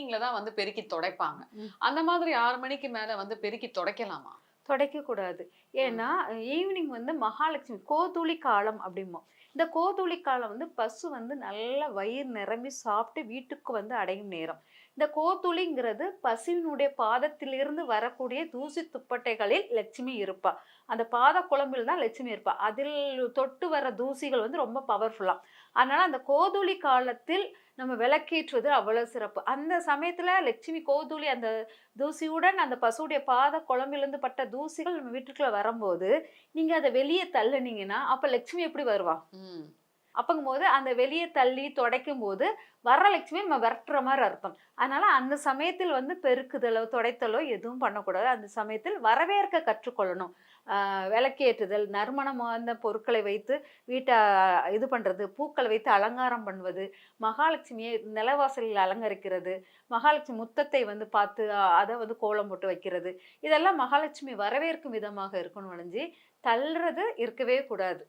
ஈவினிங்ல தான் வந்து பெருக்கி துடைப்பாங்க. அந்த மாதிரி 6 மணிக்கு மேல வந்து பெருக்கி துடைக்கலாமா? துடைக்கக்கூடாது. ஏன்னா, ஈவினிங் வந்து மகாலட்சுமி கோதூளி காலம் அப்படிம்போம். இந்த கோதூளி காலம் வந்து பசு வந்து நல்லா வயிறு நிரம்பி சாப்பிட்டு வீட்டுக்கு வந்து அடையும் நேரம். இந்த கோதூளிங்கிறது பசுவினுடைய பாதத்திலிருந்து வரக்கூடிய தூசி துப்பட்டைகளில் லட்சுமி இருப்பா. அந்த பாத குழம்பில் தான் லட்சுமி இருப்பா. அதில் தொட்டு வர தூசிகள் வந்து ரொம்ப பவர்ஃபுல்லாம். அதனால அந்த கோதூளி காலத்தில் நம்ம விளக்கேற்றுவது அவ்வளவு சிறப்பு. அந்த சமயத்துல லட்சுமி கோதூளி அந்த தூசியுடன் அந்த பசுவுடைய பாத குழம்பிலிருந்து பட்ட தூசிகள் நம்ம வீட்டுக்குள்ள வரும்போது, நீங்க அத வெளிய தள்ளுனீங்கன்னா, அப்ப லட்சுமி எப்படி வருவா? ம். அப்பங்கும்போது அந்த வெளிய தள்ளி துடைக்கும்போது, வர்ற லட்சுமிய நம்ம விரட்டுற மாரி அர்த்தம். அதனால அந்த சமயத்தில் வந்து பெருக்குதலோ, துடைத்தலோ எதுவும் பண்ணக்கூடாது. அந்த சமயத்தில் வரவேற்க கற்றுக்கொள்ளணும். விளக்கேற்றுதல், நறுமணமான பொருட்களை வைத்து வீட்ட இது பண்றது, பூக்கள் வைத்து அலங்காரம் பண்ணுவது, மகாலட்சுமியை நிலவாசலில் அலங்கரிக்கிறது, மகாலட்சுமி முத்தத்தை வந்து பார்த்து அத வந்து கோலம் போட்டு வைக்கிறது. இதெல்லாம் மகாலட்சுமி வரவேற்கும் விதமாக இருக்கணும் ஒழிஞ்சு, தள்றது இருக்கவே கூடாது.